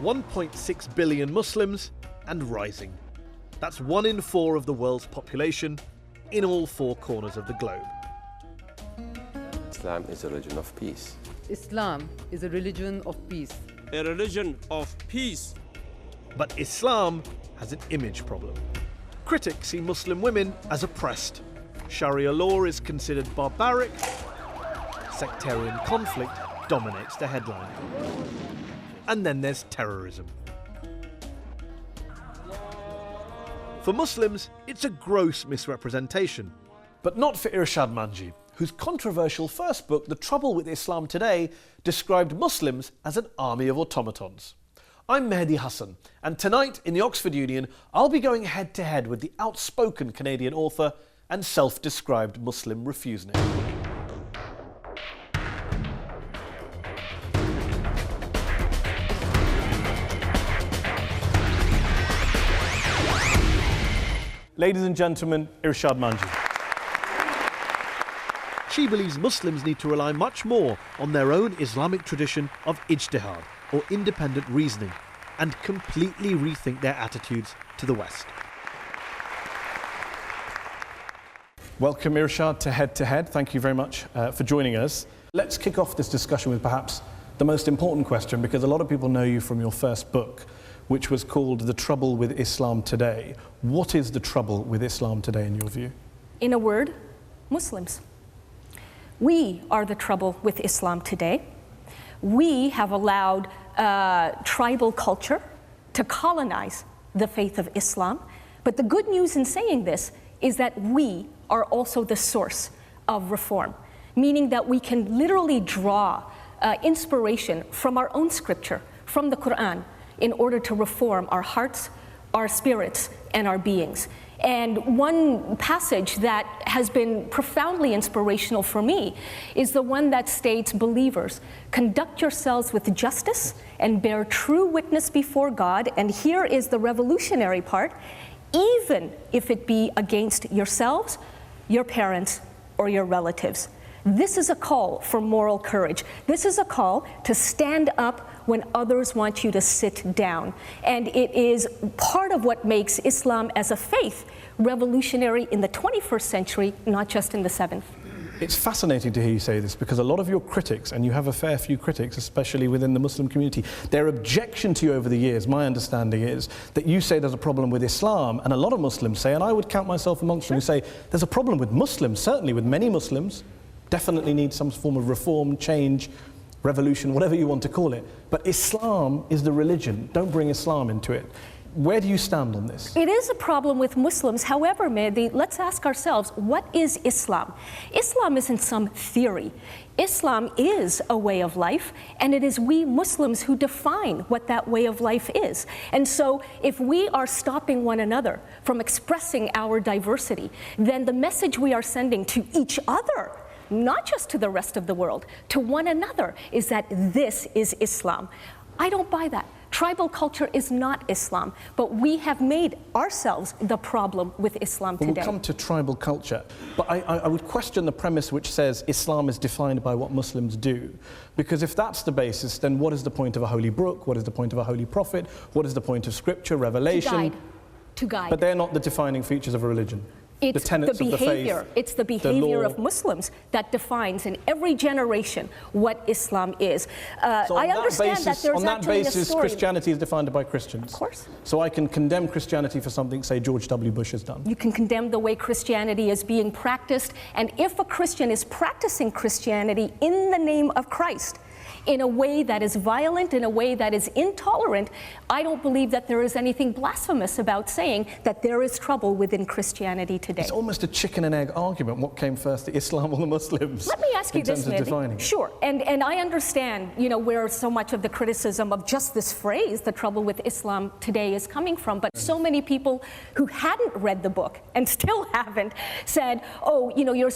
1.6 billion Muslims and rising. That's 1 in 4 of the world's population in all 4 corners of the globe. Islam is a religion of peace. Islam is a religion of peace. A religion of peace. But Islam has an image problem. Critics see Muslim women as oppressed. Sharia law is considered barbaric. Sectarian conflict dominates the headline. And then there's terrorism. For Muslims, it's a gross misrepresentation. But not for Irshad Manji, whose controversial first book, The Trouble with Islam Today, described Muslims as an army of automatons. I'm Mehdi Hasan, and tonight in the Oxford Union, I'll be going head-to-head with the outspoken Canadian author and self-described Muslim refusenik. Ladies and gentlemen, Irshad Manji. She believes Muslims need to rely much more on their own Islamic tradition of Ijtihad, or independent reasoning, and completely rethink their attitudes to the West. Welcome, Irshad, to Head to Head. Thank you very much for joining us. Let's kick off this discussion with perhaps the most important question, because a lot of people know you from your first book, which was called The Trouble with Islam Today. What is the trouble with Islam today, in your view? In a word, Muslims. We are the trouble with Islam today. We have allowed tribal culture to colonize the faith of Islam. But the good news in saying this is that we are also the source of reform, meaning that we can literally draw inspiration from our own scripture, from the Quran, in order to reform our hearts, our spirits, and our beings. And one passage that has been profoundly inspirational for me is the one that states, "Believers, conduct yourselves with justice and bear true witness before God," and here is the revolutionary part, "even if it be against yourselves, your parents, or your relatives." This is a call for moral courage. This is a call to stand up when others want you to sit down. And it is part of what makes Islam as a faith revolutionary in the 21st century, not just in the 7th. It's fascinating to hear you say this, because a lot of your critics, and you have a fair few critics, especially within the Muslim community, their objection to you over the years, my understanding is that you say there's a problem with Islam, and a lot of Muslims say, and I would count myself amongst them, who say there's a problem with Muslims, certainly with many Muslims, definitely need some form of reform, change, revolution, whatever you want to call it. But Islam is the religion. Don't bring Islam into it. Where do you stand on this? It is a problem with Muslims. However, Mehdi, let's ask ourselves, what is Islam? Islam isn't some theory. Islam is a way of life, and it is we Muslims who define what that way of life is. And so if we are stopping one another from expressing our diversity, then the message we are sending to each other, not just to the rest of the world, to one another, is that this is Islam. I don't buy that. Tribal culture is not Islam, but we have made ourselves the problem with Islam today. We'll come to tribal culture, but I would question the premise which says Islam is defined by what Muslims do. Because if that's the basis, then what is the point of a holy book? What is the point of a holy prophet? What is the point of scripture, revelation? To guide. But they're not the defining features of a religion. It's the tenets the behavior. Of the faith, it's the behavior of Muslims that defines in every generation what Islam is. I understand that there's on that actually basis, a story. Christianity is defined by Christians. Of course. So I can condemn Christianity for something, say, George W. Bush has done. You can condemn the way Christianity is being practiced, and if a Christian is practicing Christianity in the name of Christ, in a way that is violent, in a way that is intolerant, I don't believe that there is anything blasphemous about saying that there is trouble within Christianity today. It's almost a chicken and egg argument. What came first, the Islam or the Muslims? Let me ask you this, Mehdi. Sure, and I understand, you know, where so much of the criticism of just this phrase, the trouble with Islam today, is coming from, but so many people who hadn't read the book and still haven't said, oh, you know, you're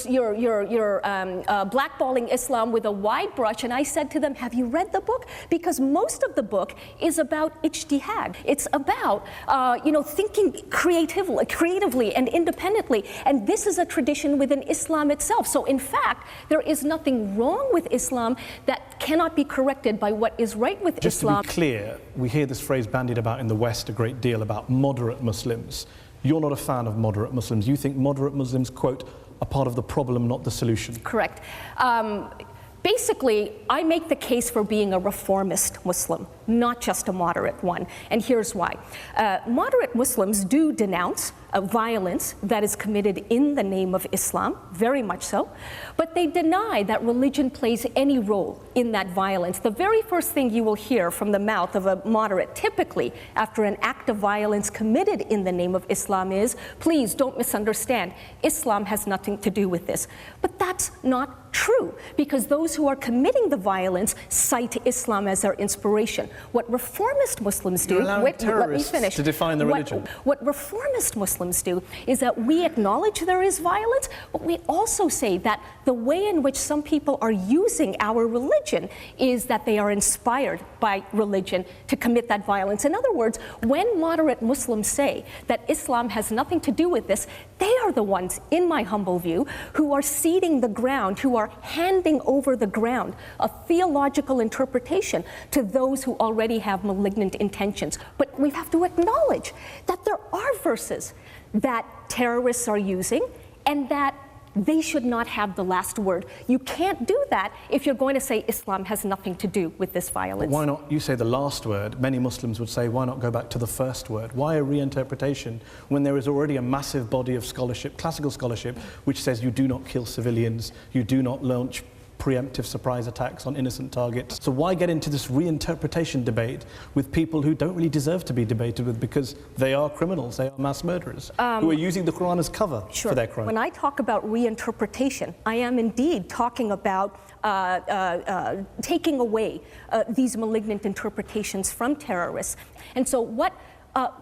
blackballing Islam with a wide brush, and I said to to them, have you read the book? Because most of the book is about ijtihad. It's about, thinking creatively and independently. And this is a tradition within Islam itself. So in fact, there is nothing wrong with Islam that cannot be corrected by what is right with Islam. Just to be clear, we hear this phrase bandied about in the West a great deal about moderate Muslims. You're not a fan of moderate Muslims. You think moderate Muslims, quote, are part of the problem, not the solution. Correct. Basically, I make the case for being a reformist Muslim, not just a moderate one. And here's why. Moderate Muslims do denounce violence that is committed in the name of Islam, very much so, but they deny that religion plays any role in that violence. The very first thing you will hear from the mouth of a moderate, typically after an act of violence committed in the name of Islam, is, please don't misunderstand, Islam has nothing to do with this. But that's not true, because those who are committing the violence cite Islam as their inspiration. What reformist Muslims do, let me finish. To define the religion. What reformist Muslims do is that we acknowledge there is violence, but we also say that the way in which some people are using our religion is that they are inspired by religion to commit that violence. In other words, when moderate Muslims say that Islam has nothing to do with this, they are the ones, in my humble view, who are ceding the ground, who are handing over the ground of theological interpretation to those who already have malignant intentions. But we have to acknowledge that there are verses that terrorists are using and that they should not have the last word. You can't do that if you're going to say Islam has nothing to do with this violence. But why not, you say the last word, many Muslims would say, why not go back to the first word? Why a reinterpretation when there is already a massive body of scholarship, classical scholarship, which says you do not kill civilians, you do not launch preemptive surprise attacks on innocent targets. So why get into this reinterpretation debate with people who don't really deserve to be debated with, because they are criminals, they are mass murderers, who are using the Quran as cover for their crime? When I talk about reinterpretation, I am indeed talking about taking away these malignant interpretations from terrorists. And so what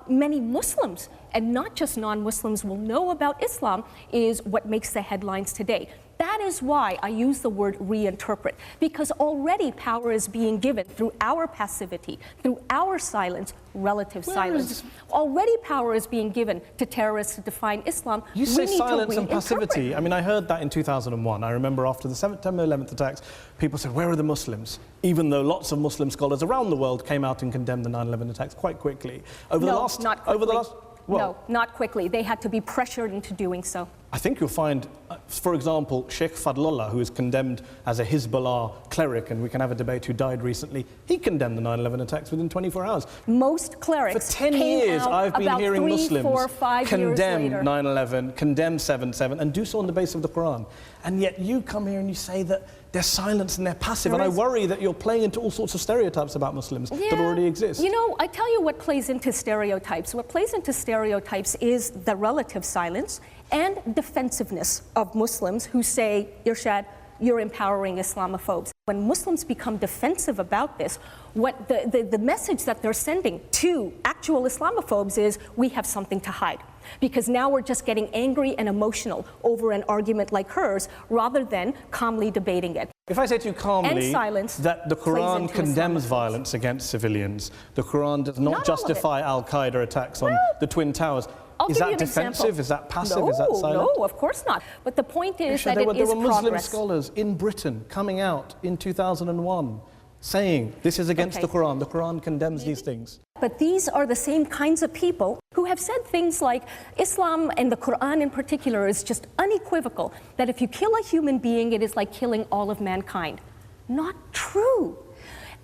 many Muslims, and not just non-Muslims, will know about Islam is what makes the headlines today. That is why I use the word reinterpret, because already power is being given through our passivity, through our silence, relative silence. Already power is being given to terrorists to define Islam. You say silence and passivity. I mean, I heard that in 2001. I remember after the September 11th attacks, people said, where are the Muslims? Even though lots of Muslim scholars around the world came out and condemned the 9/11 attacks quite quickly. No, not quickly. They had to be pressured into doing so. I think you'll find, for example, Sheikh Fadlullah, who is condemned as a Hezbollah cleric, and we can have a debate, who died recently, he condemned the 9/11 attacks within 24 hours. Most clerics For 10 years, I've been hearing Muslims condemn 9/11, condemn 7/7, and do so on the basis of the Quran. And yet you come here and you say that they're silent and they're passive, and I worry that you're playing into all sorts of stereotypes about Muslims that already exist. You know, I tell you what plays into stereotypes. What plays into stereotypes is the relative silence and defensiveness of Muslims who say, Irshad, you're empowering Islamophobes. When Muslims become defensive about this, what the message that they're sending to actual Islamophobes is, we have something to hide. Because now we're just getting angry and emotional over an argument like hers, rather than calmly debating it. If I say to you calmly that the Quran condemns violence against civilians, the Quran does not justify Al-Qaeda attacks on the Twin Towers, is that defensive? Is that passive? No, is that silent? No, of course not. But the point is that there were Muslim progress. scholars in Britain coming out in 2001 saying this is against the Quran condemns these things. But these are the same kinds of people who have said things like Islam and the Quran in particular is just unequivocal, that if you kill a human being, it is like killing all of mankind. Not true.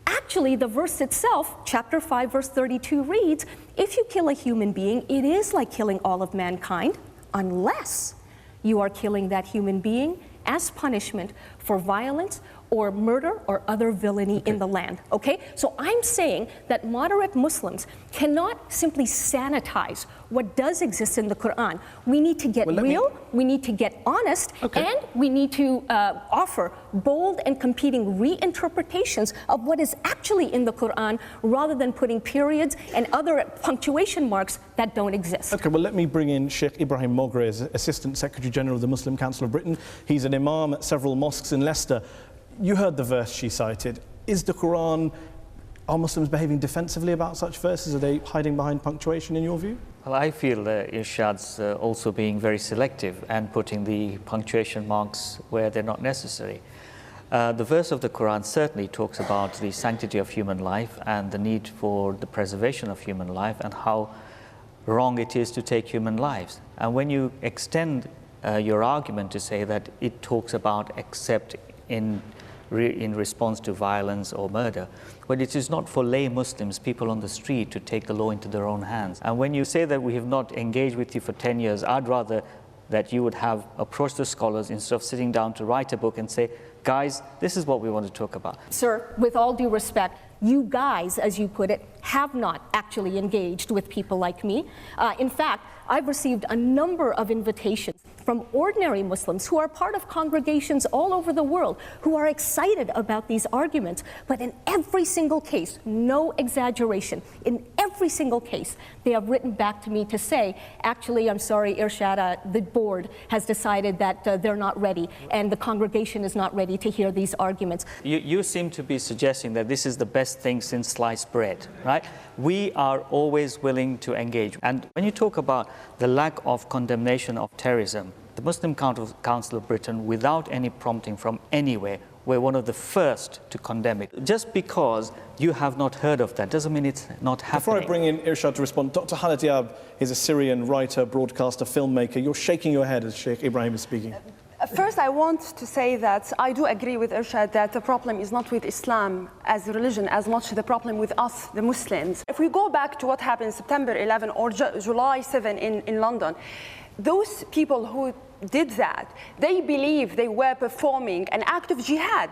Actually, the verse itself, chapter 5, verse 32 reads, if you kill a human being, it is like killing all of mankind, unless you are killing that human being as punishment for violence or murder or other villainy in the land, okay? So I'm saying that moderate Muslims cannot simply sanitize what does exist in the Quran. We need to get real, we need to get honest, and we need to offer bold and competing reinterpretations of what is actually in the Quran, rather than putting periods and other punctuation marks that don't exist. Okay, well, let me bring in Sheikh Ibrahim Moghrez, Assistant Secretary General of the Muslim Council of Britain. He's an imam at several mosques in Leicester. You heard the verse she cited. Is the Quran, are Muslims behaving defensively about such verses? Are they hiding behind punctuation in your view? Well, I feel Irshad's also being very selective and putting the punctuation marks where they're not necessary. The verse of the Quran certainly talks about the sanctity of human life and the need for the preservation of human life and how wrong it is to take human lives. And when you extend your argument to say that it talks about except in response to violence or murder, but it is not for lay Muslims, people on the street, to take the law into their own hands. And when you say that we have not engaged with you for 10 years, I'd rather that you would have approached the scholars instead of sitting down to write a book and say, guys, this is what we want to talk about. Sir, with all due respect, you guys, as you put it, have not actually engaged with people like me. In fact, I've received a number of invitations from ordinary Muslims who are part of congregations all over the world who are excited about these arguments. But in every single case, no exaggeration, in every single case, they have written back to me to say, actually, I'm sorry, Irshad, the board has decided that they're not ready and the congregation is not ready to hear these arguments. You seem to be suggesting that this is the best thing since sliced bread, right? We are always willing to engage. And when you talk about the lack of condemnation of terrorism, the Muslim Council of Britain, without any prompting from anywhere, were one of the first to condemn it. Just because you have not heard of that doesn't mean it's not happening. Before I bring in Irshad to respond, Dr. Khalid Diab is a Syrian writer, broadcaster, filmmaker. You're shaking your head as Sheikh Ibrahim is speaking. First, I want to say that I do agree with Irshad that the problem is not with Islam as a religion as much the problem with us, the Muslims. If we go back to what happened September 11 or July 7 in London, those people who did that, they believe they were performing an act of jihad,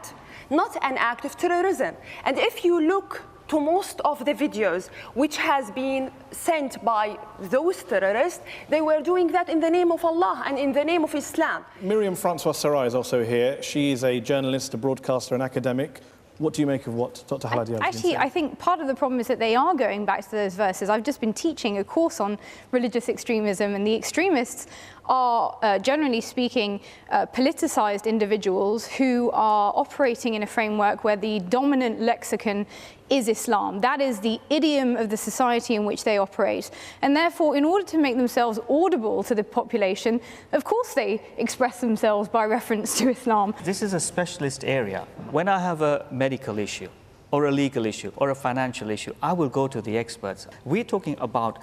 not an act of terrorism. And if you look to most of the videos which has been sent by those terrorists, they were doing that in the name of Allah and in the name of Islam. Miriam Francois-Cerrah is also here. She is a journalist, a broadcaster, an academic. What do you make of what Dr. Khalid Diab has been saying? Actually, I think part of the problem is that they are going back to those verses. I've just been teaching a course on religious extremism, and the extremists are, generally speaking, politicized individuals who are operating in a framework where the dominant lexicon is Islam. That is the idiom of the society in which they operate. And therefore, in order to make themselves audible to the population, of course they express themselves by reference to Islam. This is a specialist area. When I have a medical issue, or a legal issue, or a financial issue, I will go to the experts. We're talking about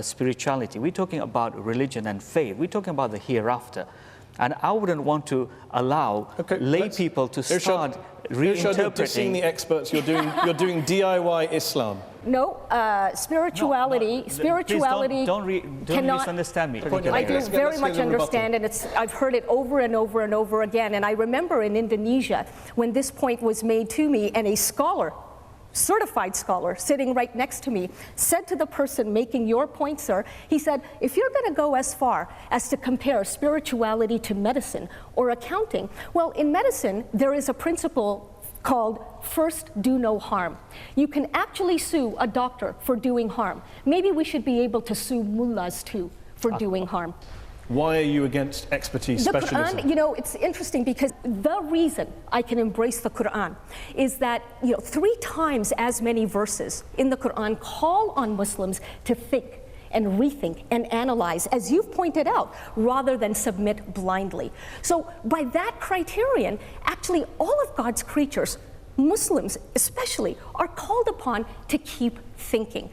spirituality, we're talking about religion and faith, we're talking about the hereafter. And I wouldn't want to allow lay people to start reinterpreting. You're dissing the experts. You're doing DIY Islam. No, spirituality. Spirituality. Don't misunderstand me. I do very much understand, and I've heard it over and over and over again. And I remember in Indonesia when this point was made to me, and a scholar, certified scholar, sitting right next to me, said to the person making your point, sir, he said, if you're going to go as far as to compare spirituality to medicine or accounting, well, in medicine, there is a principle called first do no harm. You can actually sue a doctor for doing harm. Maybe we should be able to sue mullahs too for doing harm. Why are you against expertise, the specialism? Quran, you know, it's interesting because the reason I can embrace the Quran is that, 3 times as many verses in the Quran call on Muslims to think and rethink and analyze, as you've pointed out, rather than submit blindly. So by that criterion, actually all of God's creatures, Muslims especially, are called upon to keep thinking.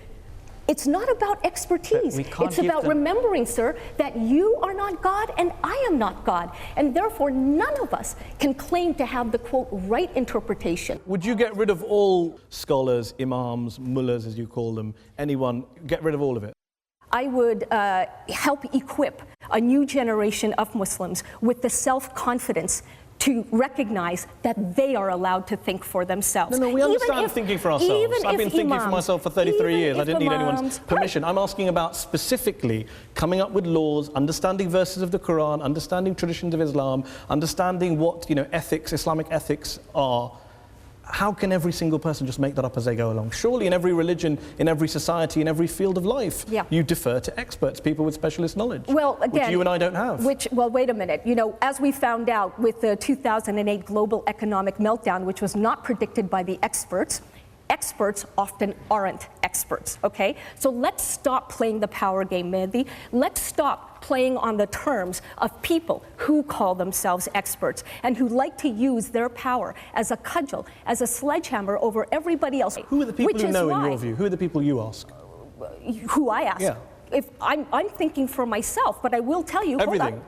It's not about expertise. It's about remembering, sir, that you are not God and I am not God. And therefore, none of us can claim to have the, quote, right interpretation. Would you get rid of all scholars, imams, mullahs, as you call them, anyone, get rid of all of it? I would help equip a new generation of Muslims with the self-confidence to recognize that they are allowed to think for themselves. No, we understand thinking for ourselves. I've been thinking for myself for 33 years. I didn't need anyone's permission. I'm asking about specifically coming up with laws, understanding verses of the Quran, understanding traditions of Islam, understanding what ethics, Islamic ethics are. how can every single person just make that up as they go along? Surely in every religion, in every society, in every field of life, you defer to experts, people with specialist knowledge, well, again, which you and I don't have. Well, wait a minute. You know, as we found out with the 2008 global economic meltdown, which was not predicted by the experts, experts often aren't experts, okay? So let's stop playing the power game, Mehdi. Let's stop playing on the terms of people who call themselves experts and who like to use their power as a cudgel, as a sledgehammer over everybody else. Who are the people who know, in your view? Who are the people you ask? Who I ask? Yeah. If I'm thinking for myself, but I will tell you. Everything. Hold on.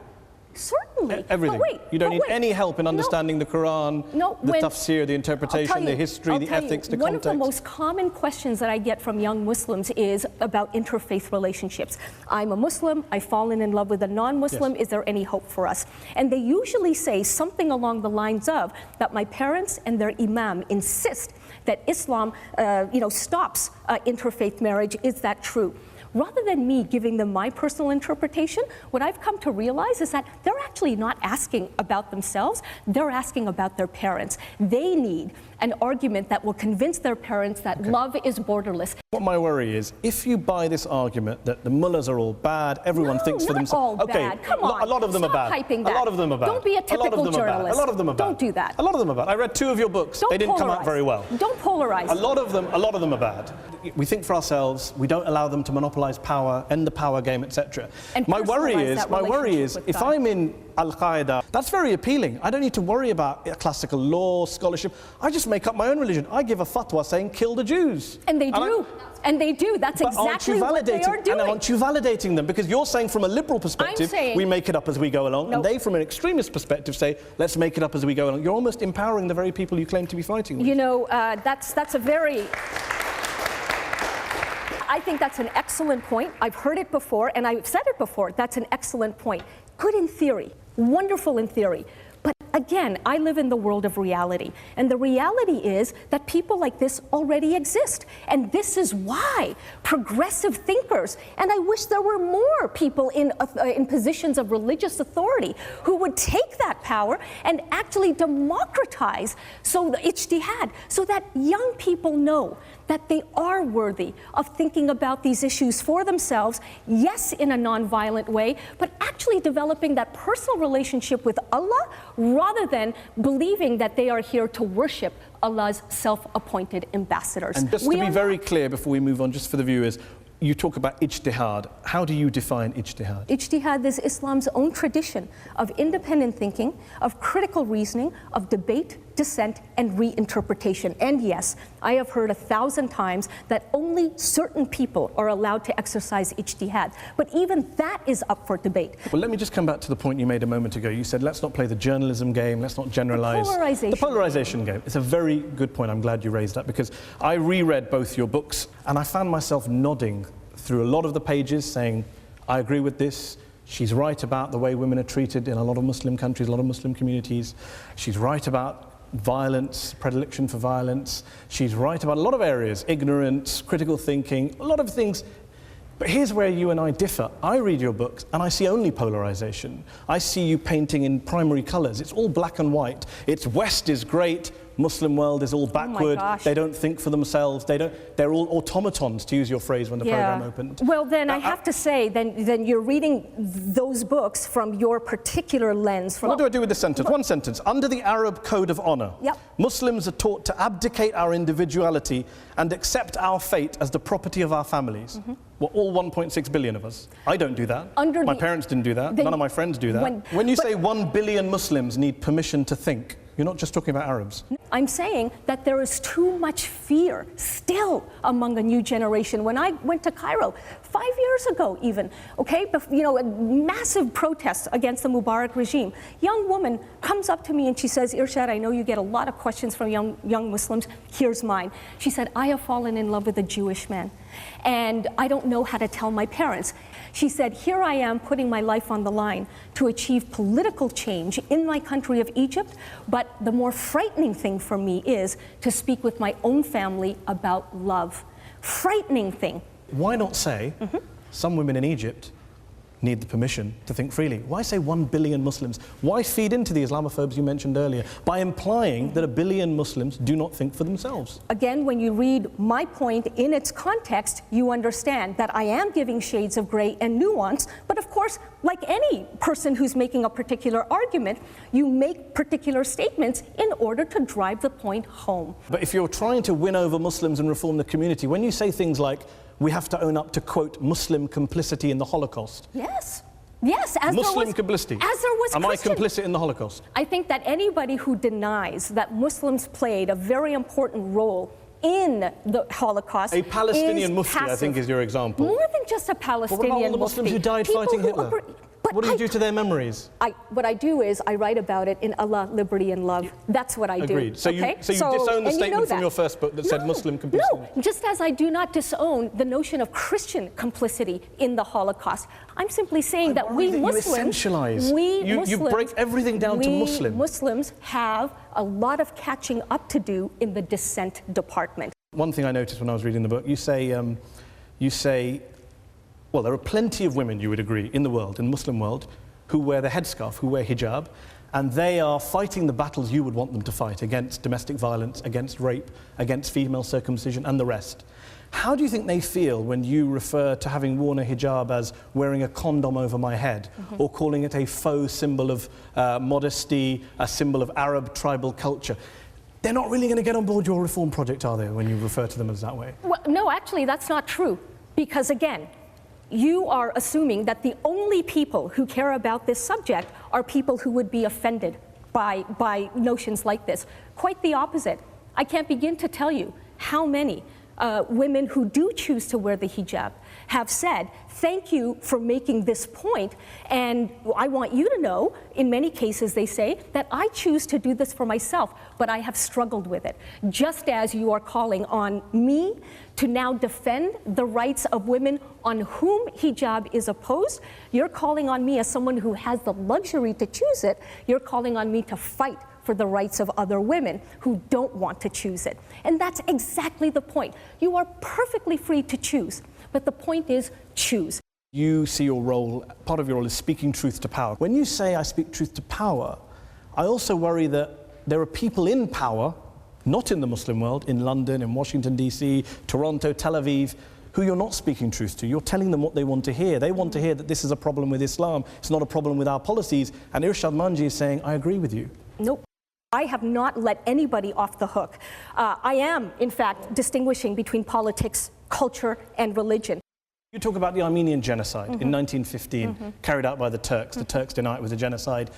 Certainly. Everything. But wait, you don't need any help in understanding the Quran, the tafsir, the interpretation, the history, the ethics, the context. One of the most common questions that I get from young Muslims is about interfaith relationships. I'm a Muslim, I've fallen in love with a non-Muslim, is there any hope for us? And they usually say something along the lines of that my parents and their imam insist that Islam stops interfaith marriage. Is that true? Rather than me giving them my personal interpretation, what I've come to realize is that they're actually not asking about themselves, they're asking about their parents. They need an argument that will convince their parents that love is borderless. What my worry is, if you buy this argument that the mullahs are all bad, everyone thinks for themselves. All bad. Come on. A lot of them are bad. Hyping that. A lot of them are bad. Don't be a typical journalist. A lot of them are bad. Don't do that. A lot of them are bad. I read 2 of your books. They didn't come out very well. Don't polarize. A lot of them are bad. We think for ourselves. We don't allow them to monopolize power, end the power game, etc. My worry is, if I'm in Al-Qaeda, that's very appealing. I don't need to worry about classical law, scholarship. I just make up my own religion. I give a fatwa saying kill the Jews. And they do. And they do. That's exactly what they are doing. And aren't you validating them? Because you're saying from a liberal perspective, we make it up as we go along. And they, from an extremist perspective, say, let's make it up as we go along. You're almost empowering the very people you claim to be fighting with. You know, that's a very... I think that's an excellent point. I've heard it before, and I've said it before. That's an excellent point. Good in theory. Wonderful in theory. But again, I live in the world of reality. And the reality is that people like this already exist. And this is why progressive thinkers, and I wish there were more people in positions of religious authority who would take that power and actually democratize the ijtihad, so that young people know that they are worthy of thinking about these issues for themselves, yes, in a non-violent way, but actually developing that personal relationship with Allah rather than believing that they are here to worship Allah's self-appointed ambassadors. And just to be very clear before we move on, just for the viewers, you talk about ijtihad. How do you define ijtihad? Ijtihad is Islam's own tradition of independent thinking, of critical reasoning, of debate, dissent, and reinterpretation. And yes, I have heard 1,000 times that only certain people are allowed to exercise ijtihad. But even that is up for debate. Well, let me just come back to the point you made a moment ago. You said, let's not play the journalism game, let's not generalize. The polarization game. It's a very good point. I'm glad you raised that, because I reread both your books and I found myself nodding through a lot of the pages saying, I agree with this. She's right about the way women are treated in a lot of Muslim countries, a lot of Muslim communities. She's right about violence, predilection for violence. She's right about a lot of areas, ignorance, critical thinking, a lot of things. But here's where you and I differ. I read your books and I see only polarization. I see you painting in primary colors. It's all black and white. It's West is great, Muslim world is all backward. They don't think for themselves. They're all automatons, to use your phrase when the program opened. Well, then I have to say, then you're reading those books from your particular lens. What do I do with this sentence? One sentence. Under the Arab code of honor, Muslims are taught to abdicate our individuality and accept our fate as the property of our families. Well, all 1.6 billion of us. I don't do that. My parents didn't do that. None of my friends do that. When you say 1 billion Muslims need permission to think, you're not just talking about Arabs. I'm saying that there is too much fear still among a new generation. When I went to Cairo 5 years ago even, a massive protest against the Mubarak regime, young woman comes up to me and she says, Irshad, I know you get a lot of questions from young Muslims. Here's mine. She said, I have fallen in love with a Jewish man and I don't know how to tell my parents. She said, here I am putting my life on the line to achieve political change in my country of Egypt, but the more frightening thing for me is to speak with my own family about love. Frightening thing. Why not say, some women in Egypt need the permission to think freely. Why say 1 billion Muslims? Why feed into the Islamophobes you mentioned earlier by implying that 1 billion Muslims do not think for themselves? Again, when you read my point in its context, you understand that I am giving shades of gray and nuance, but of course, like any person who's making a particular argument, you make particular statements in order to drive the point home. But if you're trying to win over Muslims and reform the community, when you say things like, we have to own up to, quote, Muslim complicity in the Holocaust. Yes. Yes, as Muslim complicity. As there was Am Christian. I complicit in the Holocaust? I think that anybody who denies that Muslims played a very important role in the Holocaust A Palestinian mufti, passive. I think, is your example. More than just a Palestinian But what about all the Muslims mufti? who died People fighting who Hitler? What do you do to their memories? What I do is I write about it in Allah, Liberty and Love. That's what I do. Agreed. So okay? you disown the statement from that. your first book that said Muslim complicity? No, just as I do not disown the notion of Christian complicity in the Holocaust. I'm simply saying that we Muslims, you break everything down to Muslim. Muslims have a lot of catching up to do in the dissent department. One thing I noticed when I was reading the book, you say, well, there are plenty of women, you would agree, in the world, in the Muslim world, who wear the headscarf, who wear hijab, and they are fighting the battles you would want them to fight against domestic violence, against rape, against female circumcision, and the rest. How do you think they feel when you refer to having worn a hijab as wearing a condom over my head, or calling it a faux symbol of modesty, a symbol of Arab tribal culture? They're not really going to get on board your reform project, are they, when you refer to them as that way? Well, no, actually, that's not true. Because again, you are assuming that the only people who care about this subject are people who would be offended by notions like this. Quite the opposite. I can't begin to tell you how many women who do choose to wear the hijab have said, thank you for making this point, and I want you to know, in many cases they say, that I choose to do this for myself, but I have struggled with it. Just as you are calling on me to now defend the rights of women on whom hijab is opposed, you're calling on me as someone who has the luxury to choose it, you're calling on me to fight for the rights of other women who don't want to choose it. And that's exactly the point. You are perfectly free to choose, but the point is choose. You see your role, part of your role is speaking truth to power. When you say I speak truth to power, I also worry that there are people in power, not in the Muslim world, in London, in Washington, DC, Toronto, Tel Aviv, who you're not speaking truth to. You're telling them what they want to hear. They want to hear that this is a problem with Islam, it's not a problem with our policies, and Irshad Manji is saying, I agree with you. Nope. I have not let anybody off the hook. I am, in fact, distinguishing between politics, culture, and religion. You talk about the Armenian genocide in 1915, carried out by the Turks. The Turks deny it was a genocide.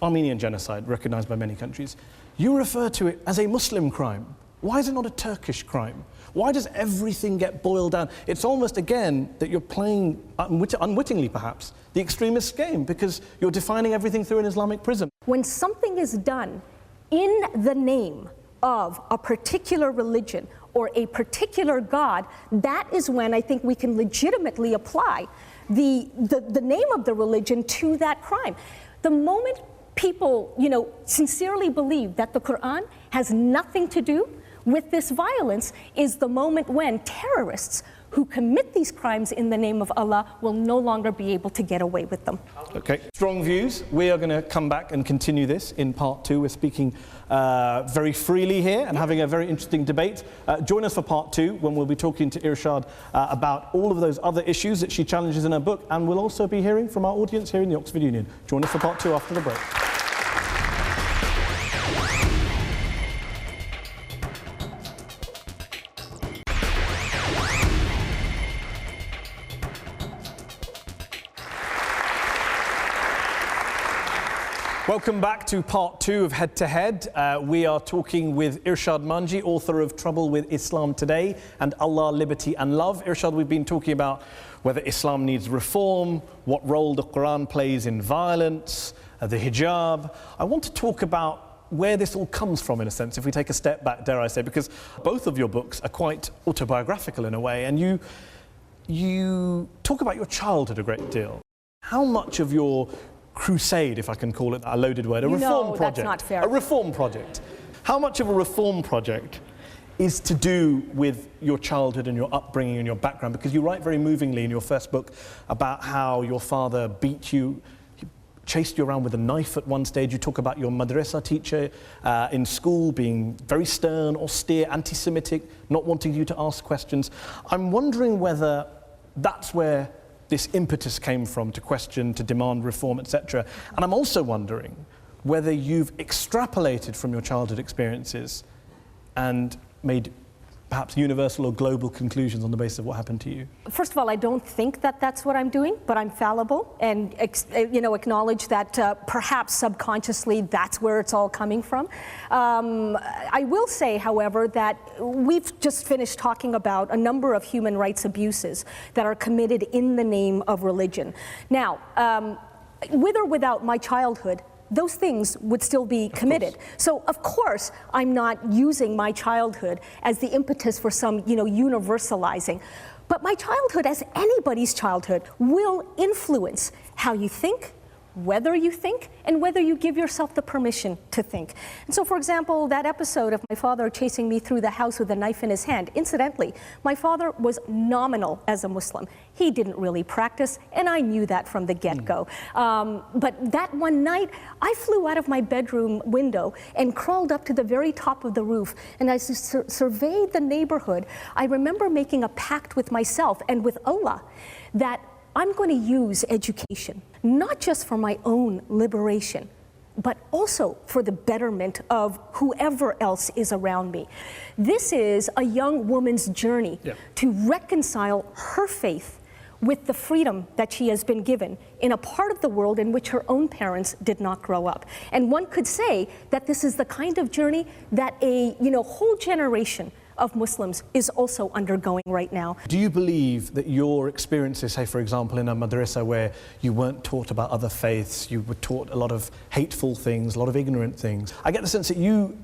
Armenian genocide, recognized by many countries. You refer to it as a Muslim crime. Why is it not a Turkish crime? Why does everything get boiled down? It's almost, again, that you're playing, unwittingly perhaps, the extremist game, because you're defining everything through an Islamic prism. When something is done in the name of a particular religion or a particular God, that is when I think we can legitimately apply the name of the religion to that crime. The moment people, sincerely believe that the Quran has nothing to do with this violence is the moment when terrorists who commit these crimes in the name of Allah will no longer be able to get away with them. Okay, strong views. We are going to come back and continue this in part 2. We're speaking very freely here and having a very interesting debate. Join us for part 2 when we'll be talking to Irshad about all of those other issues that she challenges in her book, and we'll also be hearing from our audience here in the Oxford Union. Join us for part 2 after the break. Welcome back to part 2 of Head to Head. We are talking with Irshad Manji, author of Trouble with Islam Today and Allah, Liberty and Love. Irshad, we've been talking about whether Islam needs reform, what role the Quran plays in violence, the hijab. I want to talk about where this all comes from, in a sense, if we take a step back, dare I say, because both of your books are quite autobiographical in a way, and you talk about your childhood a great deal. How much of your crusade, if I can call it a loaded word, a reform project. That's not fair. A reform project. How much of a reform project is to do with your childhood and your upbringing and your background, because you write very movingly in your first book about how your father beat you, he chased you around with a knife at one stage. You talk about your madrasa teacher in school being very stern, austere, anti-Semitic, not wanting you to ask questions. I'm wondering whether that's where this impetus came from, to question, to demand reform, etc. And I'm also wondering whether you've extrapolated from your childhood experiences and made perhaps universal or global conclusions on the basis of what happened to you. First of all, I don't think that that's what I'm doing, but I'm fallible and acknowledge that perhaps subconsciously that's where it's all coming from. I will say, however, that we've just finished talking about a number of human rights abuses that are committed in the name of religion. Now, with or without my childhood, those things would still be committed. So, of course, I'm not using my childhood as the impetus for some, universalizing. But my childhood, as anybody's childhood, will influence how you think, whether you think, and whether you give yourself the permission to think. And so, for example, that episode of my father chasing me through the house with a knife in his hand, incidentally, my father was nominal as a Muslim. He didn't really practice, and I knew that from the get-go. But that one night, I flew out of my bedroom window and crawled up to the very top of the roof, and as I surveyed the neighborhood, I remember making a pact with myself and with Allah that I'm going to use education, not just for my own liberation, but also for the betterment of whoever else is around me. This is a young woman's journey to reconcile her faith with the freedom that she has been given in a part of the world in which her own parents did not grow up. And one could say that this is the kind of journey that a whole generation of Muslims is also undergoing right now. Do you believe that your experiences, say for example in a madrasa where you weren't taught about other faiths, you were taught a lot of hateful things, a lot of ignorant things, I get the sense that you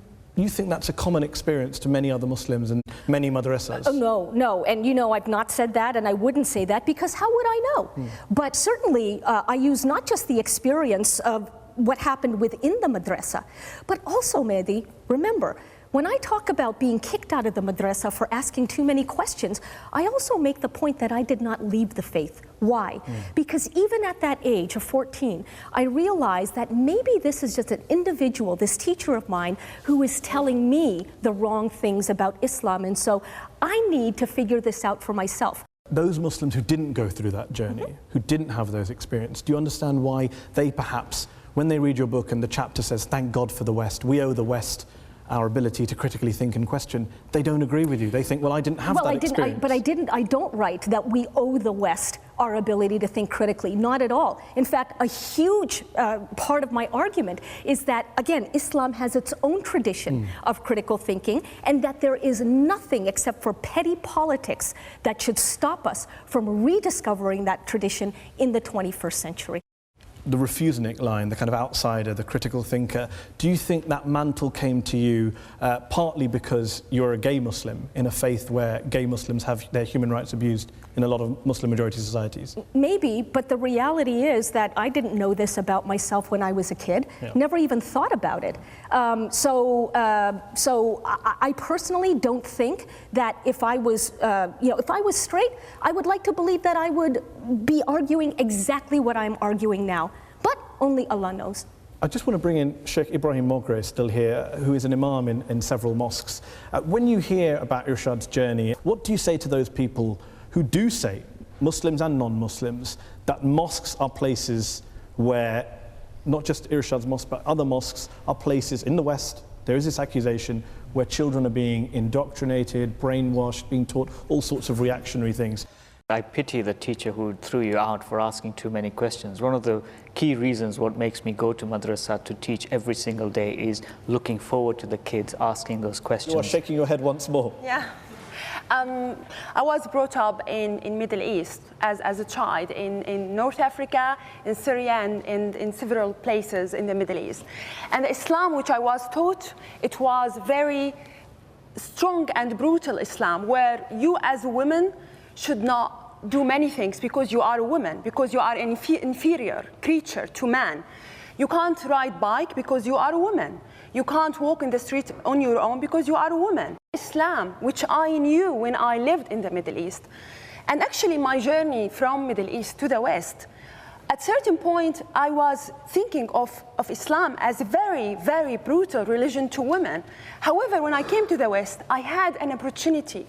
think that's a common experience to many other Muslims and many madrasas? No, and I've not said that, and I wouldn't say that, because how would I know? But certainly I use not just the experience of what happened within the madrasa, but also, Mehdi, remember, when I talk about being kicked out of the madrasa for asking too many questions, I also make the point that I did not leave the faith. Why? Because even at that age of 14, I realized that maybe this is just an individual, this teacher of mine, who is telling me the wrong things about Islam, and so I need to figure this out for myself. Those Muslims who didn't go through that journey, who didn't have those experiences, do you understand why they perhaps, when they read your book and the chapter says, "Thank God for the West, we owe the West our ability to critically think and question," they don't agree with you? They think, well, I didn't have that experience. I don't write that we owe the West our ability to think critically, not at all. In fact, a huge part of my argument is that, again, Islam has its own tradition of critical thinking, and that there is nothing except for petty politics that should stop us from rediscovering that tradition in the 21st century. The refusenic line, the kind of outsider, the critical thinker, do you think that mantle came to you partly because you're a gay Muslim in a faith where gay Muslims have their human rights abused in a lot of Muslim majority societies? Maybe, but the reality is that I didn't know this about myself when I was a kid, never even thought about it. So I personally don't think that if I was, if I was straight, I would like to believe that I would be arguing exactly what I'm arguing now. But only Allah knows. I just want to bring in Sheikh Ibrahim Mogre, still here, who is an imam in several mosques. When you hear about Irshad's journey, what do you say to those people who do say, Muslims and non-Muslims, that mosques are places where, not just Irshad's mosque, but other mosques are places in the West, there is this accusation, where children are being indoctrinated, brainwashed, being taught all sorts of reactionary things? I pity the teacher who threw you out for asking too many questions. One of the key reasons what makes me go to madrasa to teach every single day is looking forward to the kids asking those questions. You are shaking your head once more. Yeah. I was brought up in Middle East as a child, in North Africa, in Syria, and in several places in the Middle East. And Islam, which I was taught, it was very strong and brutal Islam, where you as a woman should not do many things because you are a woman, because you are an inferior creature to man. You can't ride bike because you are a woman. You can't walk in the street on your own because you are a woman. Islam, which I knew when I lived in the Middle East. And actually my journey from Middle East to the West, at certain point I was thinking of Islam as a very, very brutal religion to women. However, when I came to the West, I had an opportunity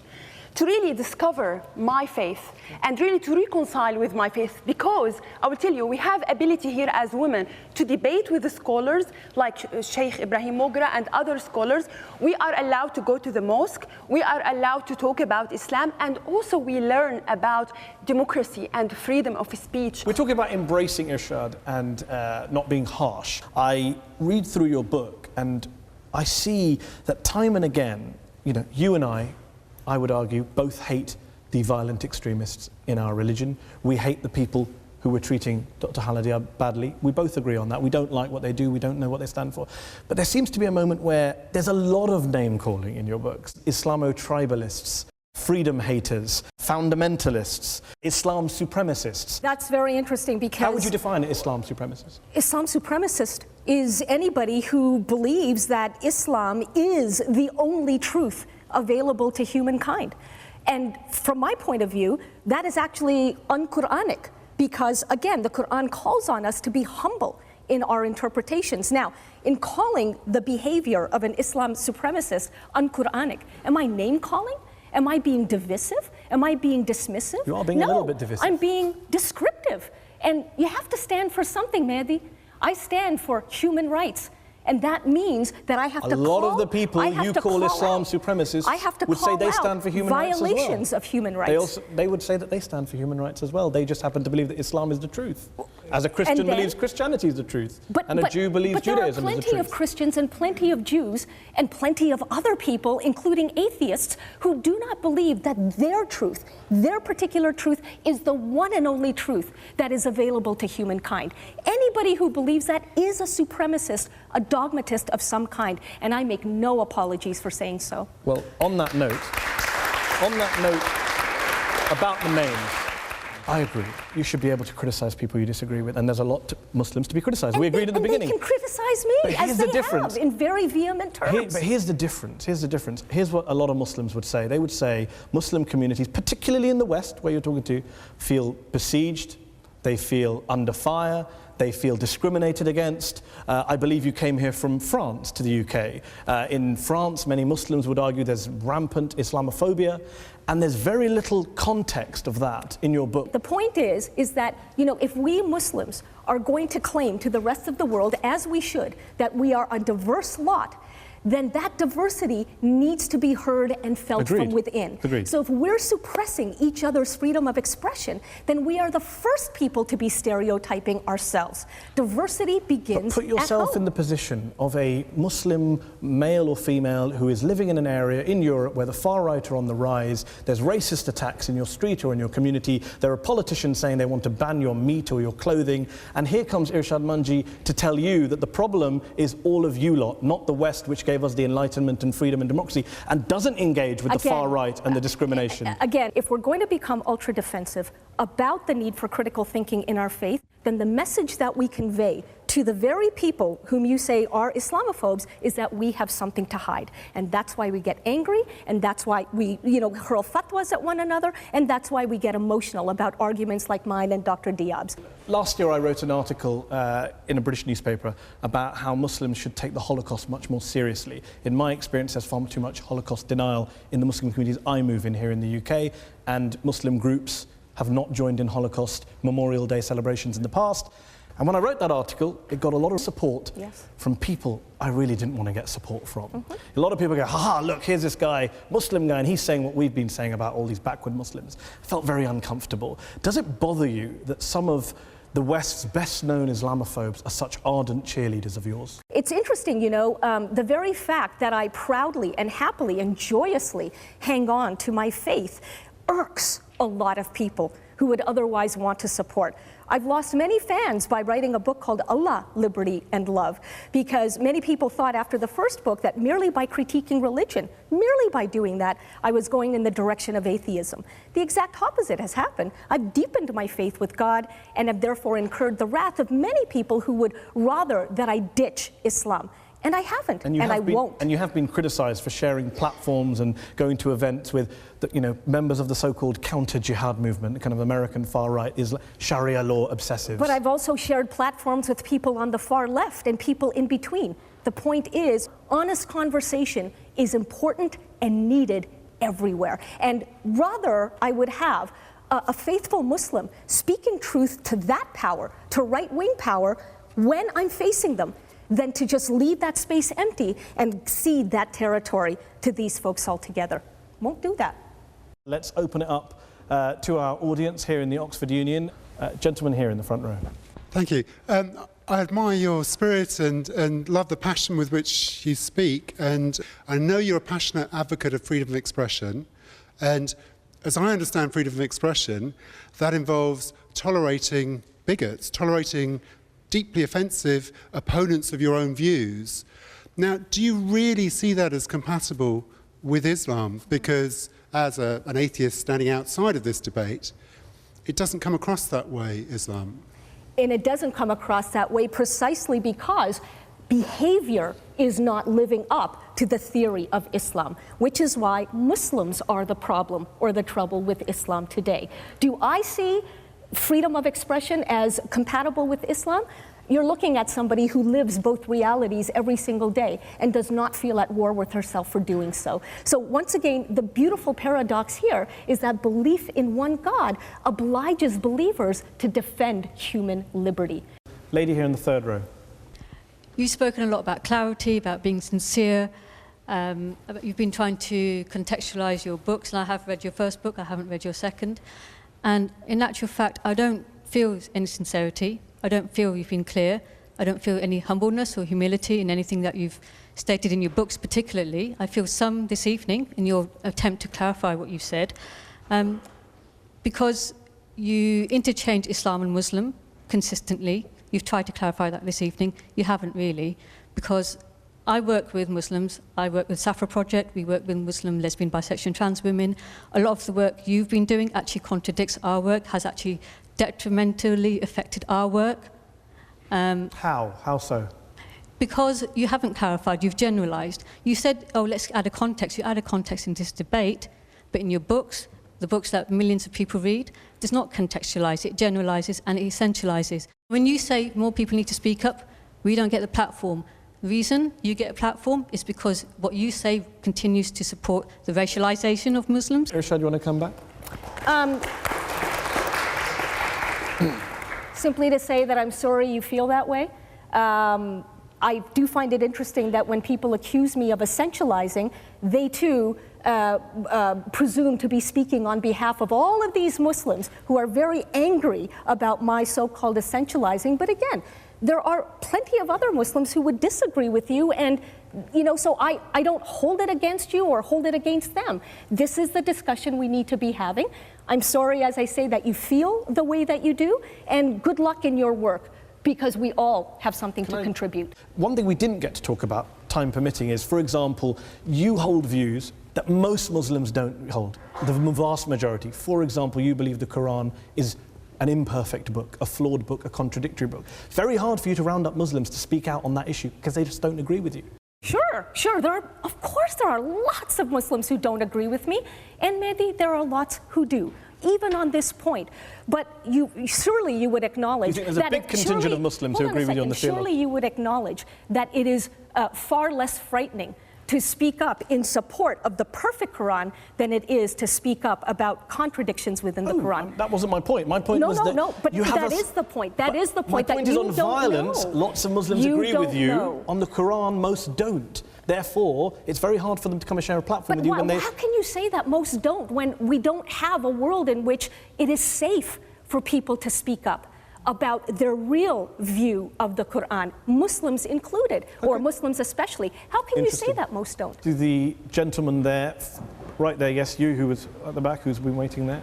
to really discover my faith and really to reconcile with my faith, because I will tell you, we have ability here as women to debate with the scholars like Sheikh Ibrahim Mogra and other scholars. We are allowed to go to the mosque, we are allowed to talk about Islam, and also we learn about democracy and freedom of speech. We're talking about embracing Irshad and not being harsh. I read through your book and I see that time and again, you know, you and I would argue, both hate the violent extremists in our religion. We hate the people who were treating Dr. Haladiab badly. We both agree on that. We don't like what they do. We don't know what they stand for. But there seems to be a moment where there's a lot of name-calling in your books. Islamo-tribalists, freedom haters, fundamentalists, Islam supremacists. That's very interesting because... How would you define an Islam supremacist? Islam supremacist is anybody who believes that Islam is the only truth available to humankind. And from my point of view, that is actually un-Quranic, because again, the Quran calls on us to be humble in our interpretations. Now, in calling the behavior of an Islam supremacist un-Quranic, am I name-calling? Am I being divisive? Am I being dismissive? You are being a little bit divisive. I'm being descriptive. And you have to stand for something, Mehdi. I stand for human rights. And that means that I have to call... A lot of the people you call Islam supremacists would say they stand for human rights as well. Violations of human rights. They would say that they stand for human rights as well. They just happen to believe that Islam is the truth. As a Christian believes Christianity is the truth. And a Jew believes Judaism is the truth. But there are plenty of Christians and plenty of Jews and plenty of other people, including atheists, who do not believe that their truth, their particular truth, is the one and only truth that is available to humankind. Anybody who believes that is a supremacist, a dogmatist of some kind, and I make no apologies for saying so. Well, on that note, about the names, I agree. You should be able to criticize people you disagree with, and there's a lot of Muslims to be criticized. We agreed at the beginning. They can criticize me, as they have, in very vehement terms. But here's the difference. Here's what a lot of Muslims would say. They would say Muslim communities, particularly in the West, where you're talking to, feel besieged, they feel under fire, they feel discriminated against. I believe you came here from France to the UK. In France, many Muslims would argue there's rampant Islamophobia, and there's very little context of that in your book. The point is that, you know, if we Muslims are going to claim to the rest of the world, as we should, that we are a diverse lot, then that diversity needs to be heard and felt from within. Agreed. So if we're suppressing each other's freedom of expression, then we are the first people to be stereotyping ourselves. Diversity begins But put yourself at home. in the position of a Muslim male or female who is living in an area in Europe where the far right are on the rise, there's racist attacks in your street or in your community, there are politicians saying they want to ban your meat or your clothing, and here comes Irshad Manji to tell you that the problem is all of you lot, not the West, which gave us the Enlightenment and freedom and democracy, and doesn't engage with the far right and the discrimination. Again, if we're going to become ultra-defensive about the need for critical thinking in our faith, then the message that we convey to the very people whom you say are Islamophobes is that we have something to hide. And that's why we get angry, and that's why we, you know, hurl fatwas at one another, and that's why we get emotional about arguments like mine and Dr. Diab's. Last year I wrote an article in a British newspaper about how Muslims should take the Holocaust much more seriously. In my experience, there's far too much Holocaust denial in the Muslim communities I move in here in the UK, and Muslim groups have not joined in Holocaust Memorial Day celebrations in the past. And when I wrote that article, it got a lot of support from people I really didn't want to get support from. A lot of people go, haha, look, here's this guy, Muslim guy, and he's saying what we've been saying about all these backward Muslims. I felt very uncomfortable. Does it bother you that some of the West's best-known Islamophobes are such ardent cheerleaders of yours? It's interesting, you know, the very fact that I proudly and happily and joyously hang on to my faith irks a lot of people who would otherwise want to support. I've lost many fans by writing a book called Allah, Liberty and Love, because many people thought after the first book that merely by critiquing religion, merely by doing that, I was going in the direction of atheism. The exact opposite has happened. I've deepened my faith with God and have therefore incurred the wrath of many people who would rather that I ditch Islam. And I haven't, and I won't. And you have been criticised for sharing platforms and going to events with members of the so-called counter-jihad movement, the kind of American far-right, Sharia law obsessives. But I've also shared platforms with people on the far left and people in between. The point is, honest conversation is important and needed everywhere. And rather, I would have a faithful Muslim speaking truth to that power, to right-wing power, when I'm facing them, than to just leave that space empty and cede that territory to these folks altogether. Won't do that. Let's open it up to our audience here in the Oxford Union. Gentleman here in the front row. Thank you. I admire your spirit and love the passion with which you speak, and I know you're a passionate advocate of freedom of expression, and as I understand freedom of expression, that involves tolerating bigots, tolerating deeply offensive opponents of your own views. Now, do you really see that as compatible with Islam? Because as an atheist standing outside of this debate, it doesn't come across that way, Islam. And it doesn't come across that way precisely because behavior is not living up to the theory of Islam, which is why Muslims are the problem or the trouble with Islam today. Do I see freedom of expression as compatible with Islam? You're looking at somebody who lives both realities every single day and does not feel at war with herself for doing so. So once again, the beautiful paradox here is that belief in one God obliges believers to defend human liberty. Lady here in the third row. You've spoken a lot about clarity, about being sincere. You've been trying to contextualize your books, and I have read your first book, I haven't read your second. And in actual fact, I don't feel any sincerity. I don't feel you've been clear. I don't feel any humbleness or humility in anything that you've stated in your books particularly. I feel some this evening in your attempt to clarify what you've said. Because you interchange Islam and Muslim consistently. You've tried to clarify that this evening. You haven't really, because I work with Muslims. I work with Safra Project. We work with Muslim, lesbian, bisexual and trans women. A lot of the work you've been doing actually contradicts our work, has actually detrimentally affected our work. How? How so? Because you haven't clarified, you've generalized. You said, oh, let's add a context. You add a context in this debate, but in your books, the books that millions of people read, does not contextualize, it generalizes and it essentializes. When you say more people need to speak up, we don't get the platform. The reason you get a platform is because what you say continues to support the racialization of Muslims. Irshad, you want to come back? Simply to say that I'm sorry you feel that way. I do find it interesting that when people accuse me of essentializing, they too presume to be speaking on behalf of all of these Muslims who are very angry about my so-called essentializing. But again, there are plenty of other Muslims who would disagree with you, and so I don't hold it against you or hold it against them. This is the discussion we need to be having. I'm sorry, as I say, that you feel the way that you do, and good luck in your work, because we all have something to contribute. One thing we didn't get to talk about, time permitting, is, for example, you hold views that most Muslims don't hold, the vast majority. For example, you believe the Quran is an imperfect book, a flawed book, a contradictory book. Very hard for you to round up Muslims to speak out on that issue because they just don't agree with you. Sure. Of course there are lots of Muslims who don't agree with me, and Mehdi, there are lots who do, even on this point. But surely you would acknowledge you think there's a big contingent of Muslims who agree with you on the theology. Surely you would acknowledge that it is far less frightening to speak up in support of the perfect Quran than it is to speak up about contradictions within the Quran. That wasn't my point. My point was that but that is the point. That is the point. My point is on violence. Lots of Muslims agree with you. On the Quran, most don't. Therefore, it's very hard for them to come and share a platform with you when they... How can you say that most don't when we don't have a world in which it is safe for people to speak up about their real view of the Quran, Muslims included, or Muslims especially? How can you say that most don't? To the gentleman there, right there, yes, you who was at the back, who's been waiting there.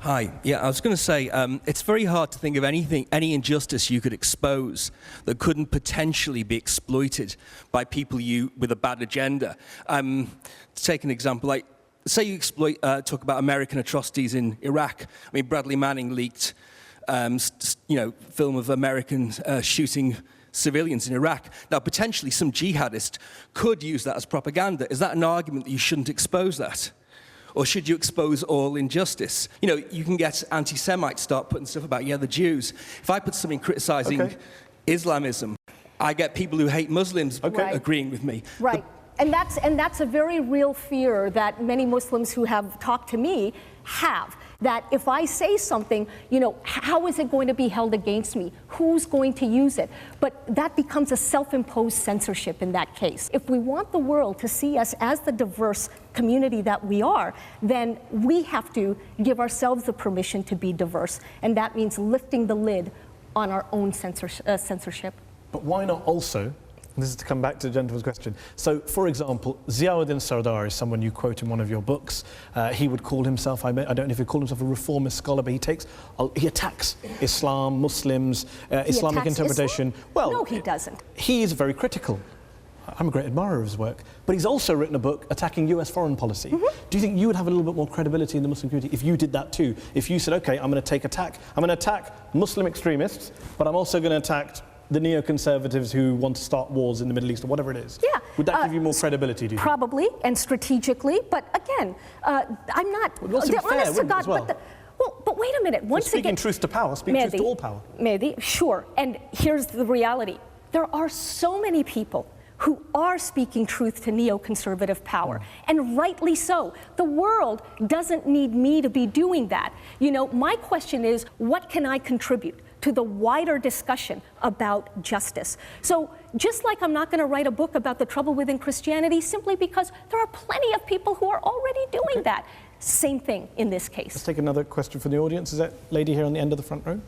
Hi. Yeah, I was going to say, it's very hard to think of any injustice you could expose that couldn't potentially be exploited by people with a bad agenda. To take an example, like, say you talk about American atrocities in Iraq. I mean, Bradley Manning leaked, film of Americans shooting civilians in Iraq. Now, potentially some jihadist could use that as propaganda. Is that an argument that you shouldn't expose that? Or should you expose all injustice? You know, you can get anti-Semites start putting stuff about, yeah, the Jews. If I put something criticizing Islamism, I get people who hate Muslims agreeing with me. Right. And that's a very real fear that many Muslims who have talked to me have. That if I say something, you know, how is it going to be held against me? Who's going to use it? But that becomes a self-imposed censorship in that case. If we want the world to see us as the diverse community that we are, then we have to give ourselves the permission to be diverse. And that means lifting the lid on our own censorship. But why not also, and this is to come back to the gentleman's question. So, for example, Ziauddin Sardar is someone you quote in one of your books. He would call himself, I don't know if he called himself a reformist scholar, but he attacks Islam, Muslims, Islamic interpretation. Islam? Well, no, he doesn't. He is very critical. I'm a great admirer of his work, but he's also written a book attacking US foreign policy. Do you think you would have a little bit more credibility in the Muslim community if you did that too? If you said, okay, I'm going to attack Muslim extremists, but I'm also going to attack the neoconservatives who want to start wars in the Middle East or whatever it is. Yeah. Would that give you more credibility, do you think? Probably, and strategically, but again, I'm not... Well, it seems fair, wouldn't it, as well? But wait a minute. Once speaking again, truth to power, speak truth to all power. Mehdi, sure. And here's the reality. There are so many people who are speaking truth to neoconservative power, and rightly so. The world doesn't need me to be doing that. You know, my question is, what can I contribute to the wider discussion about justice? So just like I'm not going to write a book about the trouble within Christianity simply because there are plenty of people who are already doing that. Same thing in this case. Let's take another question from the audience. Is that lady here on the end of the front row?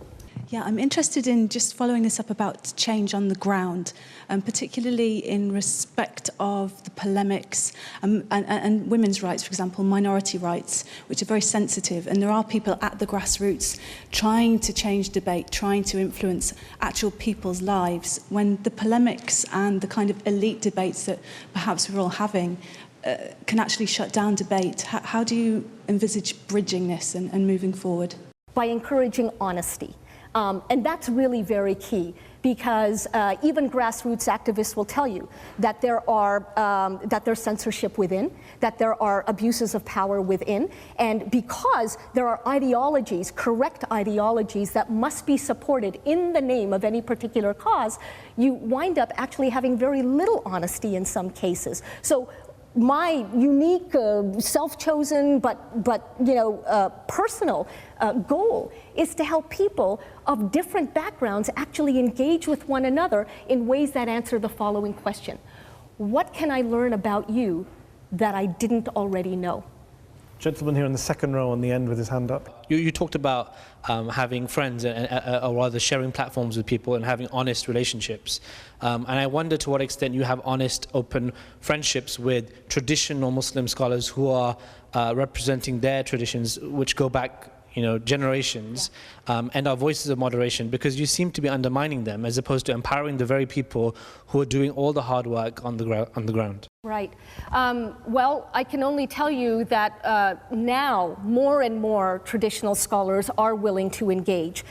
Yeah, I'm interested in just following this up about change on the ground, particularly in respect of the polemics and women's rights, for example, minority rights, which are very sensitive. And there are people at the grassroots trying to change debate, trying to influence actual people's lives, when the polemics and the kind of elite debates that perhaps we're all having can actually shut down debate. How do you envisage bridging this and moving forward? By encouraging honesty. And that's really very key, because even grassroots activists will tell you that there's censorship within, that there are abuses of power within, and because there are ideologies, correct ideologies, that must be supported in the name of any particular cause, you wind up actually having very little honesty in some cases. So my unique, self-chosen, but you know, personal goal is to help people of different backgrounds actually engage with one another in ways that answer the following question: what can I learn about you that I didn't already know? Gentleman here in the second row on the end with his hand up. You talked about having friends, or rather sharing platforms with people and having honest relationships. And I wonder to what extent you have honest, open friendships with traditional Muslim scholars who are representing their traditions, which go back, you know, generations, and are voices of moderation, because you seem to be undermining them as opposed to empowering the very people who are doing all the hard work on the ground. Right. Well, I can only tell you that now more and more traditional scholars are willing to engage.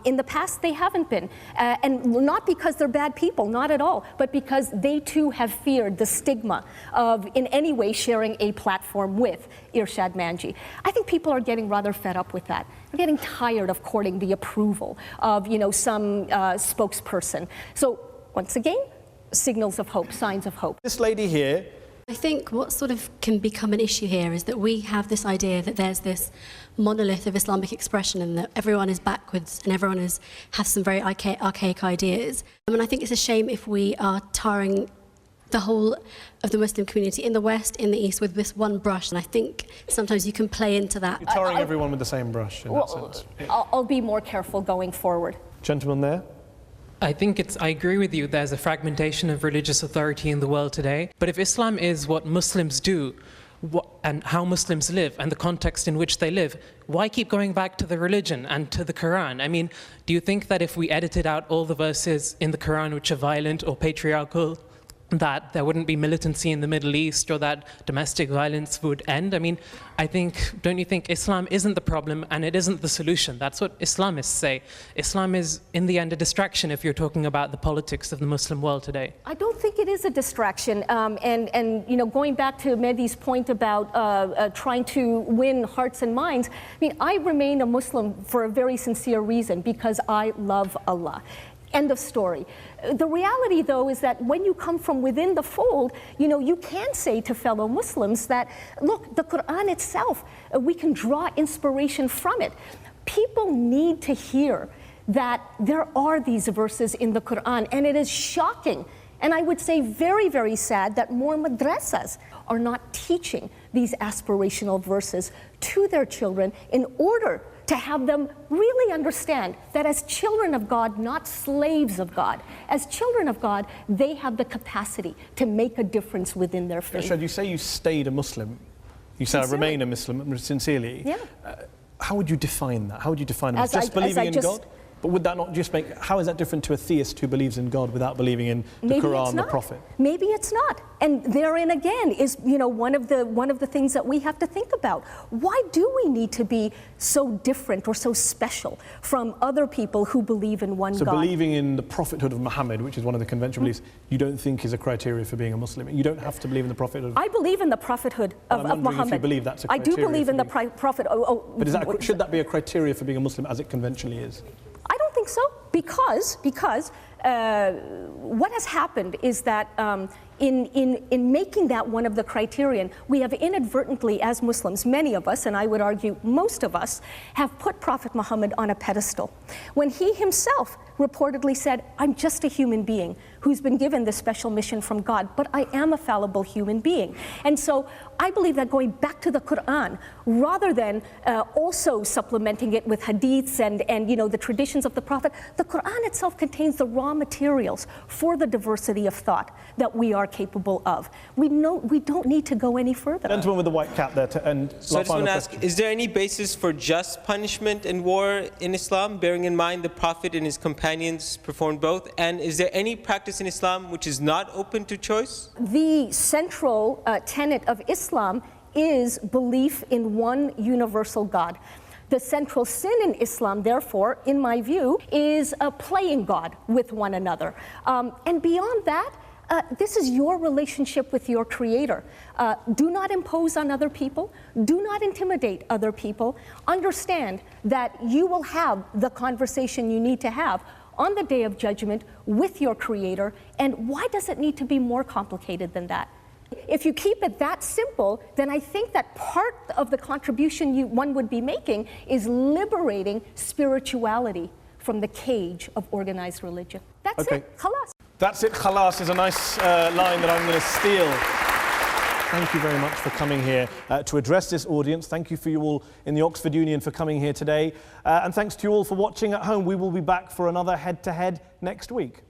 In the past, they haven't been. And not because they're bad people, not at all, but because they too have feared the stigma of in any way sharing a platform with Irshad Manji. I think people are getting rather fed up with that. They're getting tired of courting the approval of, you know, some spokesperson. So once again, signals of hope, signs of hope. This lady here. I think what sort of can become an issue here is that we have this idea that there's this monolith of Islamic expression and that everyone is backwards and everyone has some very archaic ideas. And I think it's a shame if we are tarring the whole of the Muslim community in the West, in the East, with this one brush. And I think sometimes you can play into that. You're tarring everyone with the same brush in that sense. I'll be more careful going forward. Gentleman there. I think I agree with you, there's a fragmentation of religious authority in the world today. But if Islam is what Muslims do, and how Muslims live, and the context in which they live, why keep going back to the religion and to the Quran? I mean, do you think that if we edited out all the verses in the Quran which are violent or patriarchal, that there wouldn't be militancy in the Middle East or that domestic violence would end. I mean, don't you think Islam isn't the problem and it isn't the solution? That's what Islamists say. Islam is, in the end, a distraction if you're talking about the politics of the Muslim world today. I don't think it is a distraction. And you know, going back to Mehdi's point about trying to win hearts and minds, I mean, I remain a Muslim for a very sincere reason, because I love Allah. End of story. The reality, though, is that when you come from within the fold, you know, you can say to fellow Muslims that, look, the Quran itself, we can draw inspiration from it. People need to hear that there are these verses in the Quran, and it is shocking, and I would say very, very sad, that more madrasas are not teaching these aspirational verses to their children in order to have them really understand that as children of God, not slaves of God, as children of God, they have the capacity to make a difference within their faith. Irshad, you say you stayed a Muslim. You say I remain a Muslim sincerely. Yeah. How would you define that? How would you define it? Just believing in God? But would that not just make, how is that different to a theist who believes in God without believing in the Quran, the Prophet? Maybe it's not. And therein again is, you know, one of the things that we have to think about. Why do we need to be so different or so special from other people who believe in one God? So believing in the prophethood of Muhammad, which is one of the conventional beliefs, you don't think is a criteria for being a Muslim? You don't have to believe in the prophethood? I believe in the prophethood of Muhammad. If you believe that's a I criteria. do believe in the prophet. But is that, should that be a criteria for being a Muslim as it conventionally is? I don't think so, because what has happened is that in making that one of the criterion, we have inadvertently, as Muslims, many of us, and I would argue most of us, have put Prophet Muhammad on a pedestal, when he himself reportedly said, I'm just a human being who's been given this special mission from God, but I am a fallible human being. And so I believe that going back to the Quran, rather than also supplementing it with hadiths and you know, the traditions of the Prophet, the Quran itself contains the raw materials for the diversity of thought that we are capable of. We don't need to go any further. Gentleman with the white cap there to end. So I just want to ask, is there any basis for just punishment in war in Islam, bearing in mind the Prophet and his companions performed both? And is there any practice in Islam which is not open to choice? The central tenet of Islam is belief in one universal God. The central sin in Islam, therefore, in my view, is playing God with one another. And beyond that, this is your relationship with your Creator. Do not impose on other people. Do not intimidate other people. Understand that you will have the conversation you need to have on the Day of Judgment with your Creator. And why does it need to be more complicated than that? If you keep it that simple, then I think that part of the contribution one would be making is liberating spirituality from the cage of organized religion. That's it. Khalas. That's it. Khalas is a nice line that I'm going to steal. Thank you very much for coming here to address this audience. Thank you for you all in the Oxford Union for coming here today. And thanks to you all for watching at home. We will be back for another head-to-head next week.